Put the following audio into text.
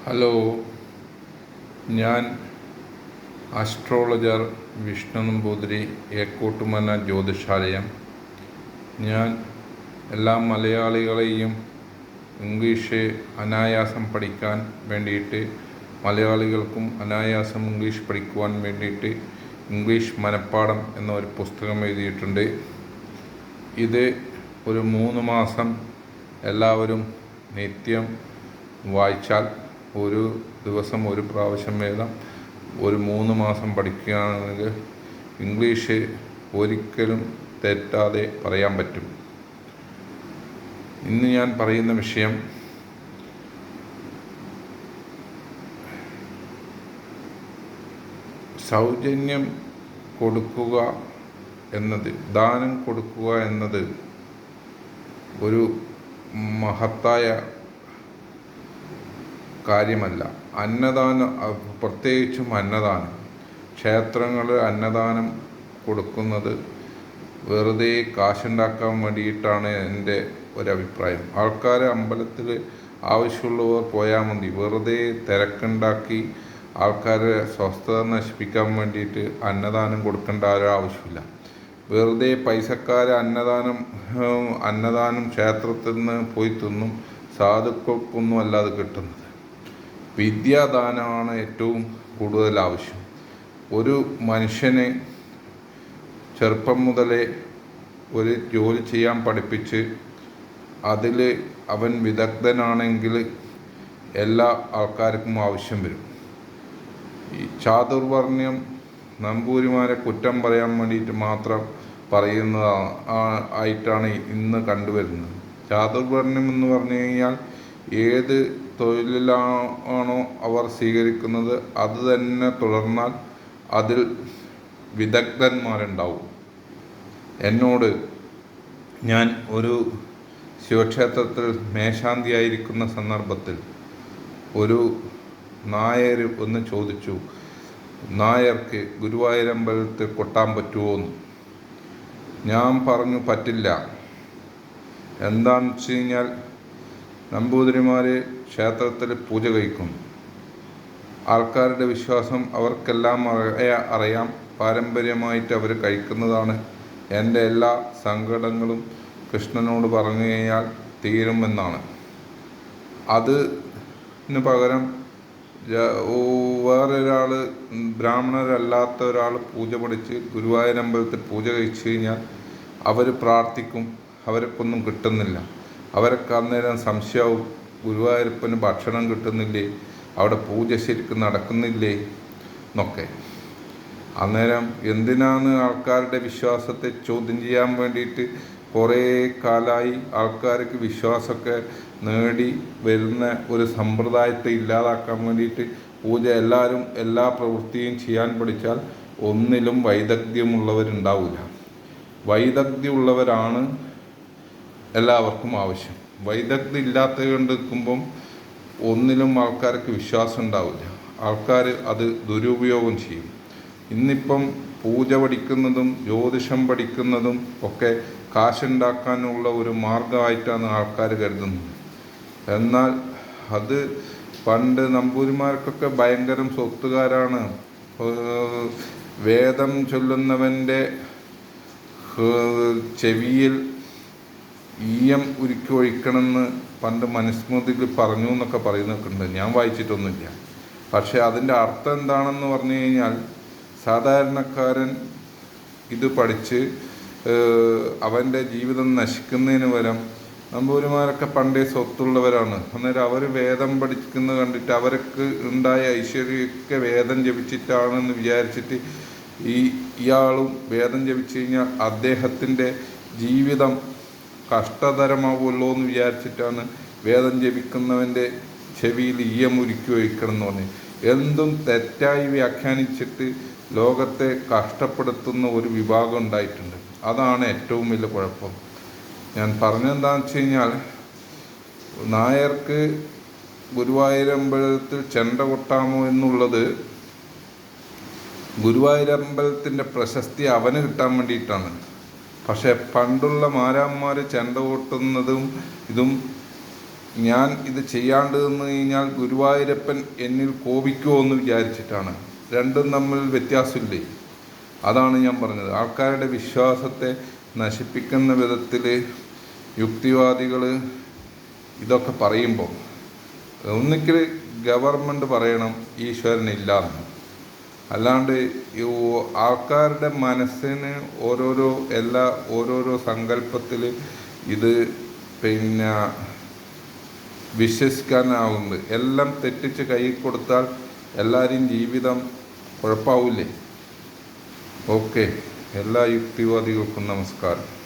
Hello, ഞാൻ astrologer Vishnu Namboothiri, ഏക്കോട്ടുമന ജ്യോതിഷാലയം. ഞാൻ എല്ലാ മലയാളികളെയും ഇംഗ്ലീഷ് അനായാസം പഠിക്കാൻ വേണ്ടിയിട്ട്, മലയാളികൾക്കും അനായാസം ഇംഗ്ലീഷ് പഠിക്കുവാൻ വേണ്ടിയിട്ട് ഇംഗ്ലീഷ് മനഃപ്പാഠം എന്ന ഒരു പുസ്തകം എഴുതിയിട്ടുണ്ട്. ഇത് ഒരു 3 മാസം എല്ലാവരും നിത്യം വായിച്ചാൽ, ഒരു ദിവസം ഒരു പ്രാവശ്യം വീതം ഒരു 3 മാസം പഠിക്കുകയാണെങ്കിൽ ഇംഗ്ലീഷ് ഒരിക്കലും തെറ്റാതെ പറയാൻ പറ്റും. ഇന്ന് ഞാൻ പറയുന്ന വിഷയം സൗജന്യം കൊടുക്കുക എന്നത്, ദാനം കൊടുക്കുക എന്നത് ഒരു മഹത്തായ കാര്യമല്ല. അന്നദാനം, പ്രത്യേകിച്ചും അന്നദാനം, ക്ഷേത്രങ്ങളിൽ അന്നദാനം കൊടുക്കുന്നത് വെറുതെ കാശുണ്ടാക്കാൻ വേണ്ടിയിട്ടാണ് എൻ്റെ ഒരഭിപ്രായം. ആൾക്കാർ അമ്പലത്തിൽ ആവശ്യമുള്ളവർ പോയാൽ മതി. വെറുതെ തിരക്കുണ്ടാക്കി ആൾക്കാരെ സ്വസ്ഥത നശിപ്പിക്കാൻ വേണ്ടിയിട്ട് അന്നദാനം കൊടുക്കേണ്ട ആവശ്യമില്ല. വെറുതെ പൈസക്കാർ അന്നദാനം ക്ഷേത്രത്തിൽ നിന്ന് പോയി തിന്നും. സാധുക്കൾക്കൊന്നും അല്ലാതെ കിട്ടുന്നത് വിദ്യാദാനമാണ് ഏറ്റവും കൂടുതൽ ആവശ്യം. ഒരു മനുഷ്യനെ ചെറുപ്പം മുതലേ ഒരു ജോലി ചെയ്യാൻ പഠിപ്പിച്ച് അതിൽ അവൻ വിദഗ്ധനാണെങ്കിൽ എല്ലാ ആൾക്കാർക്കും ആവശ്യം വരും. ഈ ചാതുർവർണ്ണ്യം നമ്പൂതിരിമാരെ കുറ്റം പറയാൻ വേണ്ടിയിട്ട് മാത്രം ആയിട്ടാണ് ഇന്ന് കണ്ടുവരുന്നത്. ചാതുർവർണ്ണ്യം എന്ന് പറഞ്ഞു കഴിഞ്ഞാൽ ഏത് തൊഴിലിലാണോ അവർ സ്വീകരിക്കുന്നത് അത് തന്നെ തുടർന്നാൽ അതിൽ വിദഗ്ധന്മാരുണ്ടാവും. എന്നോട്, ഞാൻ ഒരു ശിവക്ഷേത്രത്തിൽ മേശാന്തിയായിരിക്കുന്ന സന്ദർഭത്തിൽ ഒരു നായർ ഒന്ന് ചോദിച്ചു, നായർക്ക് ഗുരുവായൂരമ്പലത്തിൽ കൊട്ടാൻ പറ്റുമോ എന്ന്. ഞാൻ പറഞ്ഞു, പറ്റില്ല. എന്താണെന്ന് വെച്ച് കഴിഞ്ഞാൽ നമ്പൂതിരിമാർ ക്ഷേത്രത്തിൽ പൂജ കഴിക്കും. ആൾക്കാരുടെ വിശ്വാസം അവർക്കെല്ലാം അറിയാം. പാരമ്പര്യമായിട്ട് അവർ കഴിക്കുന്നതാണ്. എൻ്റെ എല്ലാ സങ്കടങ്ങളും കൃഷ്ണനോട് പറഞ്ഞു കഴിഞ്ഞാൽ തീരുമെന്നാണ്. അതിന് പകരം വേറൊരാൾ, ബ്രാഹ്മണരല്ലാത്ത ഒരാൾ പൂജ പഠിച്ച് ഗുരുവായൂരമ്പലത്തിൽ പൂജ കഴിച്ചു കഴിഞ്ഞാൽ അവർ പ്രാർത്ഥിക്കും, അവർക്കൊന്നും കിട്ടുന്നില്ല. അവരൊക്കെ അന്നേരം സംശയവും, ഗുരുവായൂരപ്പന് ഭക്ഷണം കിട്ടുന്നില്ലേ, അവിടെ പൂജ ശരിക്കും നടക്കുന്നില്ലേ എന്നൊക്കെ. അന്നേരം എന്തിനാണ് ആൾക്കാരുടെ വിശ്വാസത്തെ ചോദ്യം ചെയ്യാൻ വേണ്ടിയിട്ട് കുറേ കാലമായി ആൾക്കാർക്ക് വിശ്വാസമൊക്കെ നേടി വരുന്ന ഒരു സമ്പ്രദായത്തെ ഇല്ലാതാക്കാൻ വേണ്ടിയിട്ട് പൂജ എല്ലാവരും എല്ലാ പ്രവൃത്തിയും ചെയ്യാൻ പഠിച്ചാൽ ഒന്നിലും വൈദഗ്ധ്യമുള്ളവരുണ്ടാവില്ല. വൈദഗ്ധ്യമുള്ളവരാണ് എല്ലാവർക്കും ആവശ്യം. വൈദഗ്ധ്യം ഇല്ലാത്തത് കൊണ്ട് നിൽക്കുമ്പം ഒന്നിലും ആൾക്കാർക്ക് വിശ്വാസം ഉണ്ടാവില്ല. ആൾക്കാർ അത് ദുരുപയോഗം ചെയ്യും. ഇന്നിപ്പം പൂജ പഠിക്കുന്നതും ജ്യോതിഷം പഠിക്കുന്നതും ഒക്കെ കാശുണ്ടാക്കാനുള്ള ഒരു മാർഗമായിട്ടാണ് ആൾക്കാർ കരുതുന്നത്. എന്നാൽ അത് പണ്ട് നമ്പൂതിരിമാർക്കൊക്കെ ഭയങ്കരം സ്വത്തുകാരാണ്. വേദം ചൊല്ലുന്നവൻ്റെ ചെവിയിൽ ഈയം ഉരുക്കി ഒഴിക്കണമെന്ന് പണ്ട് മനുസ്മൃതിയിൽ പറഞ്ഞു എന്നൊക്കെ പറയുന്നൊക്കെ ഉണ്ട്. ഞാൻ വായിച്ചിട്ടൊന്നുമില്ല. പക്ഷേ അതിൻ്റെ അർത്ഥം എന്താണെന്ന് പറഞ്ഞു കഴിഞ്ഞാൽ, സാധാരണക്കാരൻ ഇത് പഠിച്ച് അവൻ്റെ ജീവിതം നശിക്കുന്നതിന് പകരം, നമ്പൂതിരിമാരൊക്കെ പണ്ടേ സ്വത്തുള്ളവരാണ്. അന്നേരം അവർ വേദം പഠിക്കുന്നത് കണ്ടിട്ട് അവർക്ക് ഉണ്ടായ ഐശ്വര്യമൊക്കെ വേദം ജപിച്ചിട്ടാണെന്ന് വിചാരിച്ചിട്ട് ഇയാളും വേദം ജപിച്ചു കഴിഞ്ഞാൽ അദ്ദേഹത്തിൻ്റെ ജീവിതം കഷ്ടതരമാവുമല്ലോ എന്ന് വിചാരിച്ചിട്ടാണ് വേദം ജപിക്കുന്നവൻ്റെ ചെവിയിൽ ഈയമുരുക്കി വയ്ക്കണം എന്ന് പറഞ്ഞു. എന്തും തെറ്റായി വ്യാഖ്യാനിച്ചിട്ട് ലോകത്തെ കഷ്ടപ്പെടുത്തുന്ന ഒരു വിഭാഗം ഉണ്ടായിട്ടുണ്ട്. അതാണ് ഏറ്റവും വലിയ കുഴപ്പം. ഞാൻ പറഞ്ഞെന്താണെന്ന് വെച്ച് കഴിഞ്ഞാൽ, നായർക്ക് ഗുരുവായൂരമ്പലത്തിൽ ചെണ്ട കൊട്ടാമോ എന്നുള്ളത് ഗുരുവായൂരമ്പലത്തിൻ്റെ പ്രശസ്തി അവന് കിട്ടാൻ വേണ്ടിയിട്ടാണ്. പക്ഷെ പണ്ടുള്ള മാരാന്മാർ ചെണ്ട കൊട്ടുന്നതും ഇതും ഞാൻ ഇത് ചെയ്യാണ്ട് നിന്ന് കഴിഞ്ഞാൽ ഗുരുവായൂരപ്പൻ എന്നിൽ കോപിക്കുമോ എന്ന് വിചാരിച്ചിട്ടാണ്. രണ്ടും തമ്മിൽ വ്യത്യാസമില്ലേ? അതാണ് ഞാൻ പറഞ്ഞത്. ആൾക്കാരുടെ വിശ്വാസത്തെ നശിപ്പിക്കുന്ന വിധത്തിൽ യുക്തിവാദികൾ ഇതൊക്കെ പറയുമ്പോൾ ഒന്നിക്കൽ ഗവൺമെൻറ് പറയണം ഈശ്വരനില്ലാന്ന്. അല്ലാണ്ട് ആൾക്കാരുടെ മനസ്സിന് ഓരോരോ സങ്കല്പത്തിൽ ഇത് വിശ്വസിക്കാനാവുന്നത്. എല്ലാം തെറ്റിച്ച് കൈ കൊടുത്താൽ എല്ലാവരെയും ജീവിതം കുഴപ്പമാവില്ലേ? ഓക്കെ, എല്ലാ യുക്തിവാദികൾക്കും നമസ്കാരം.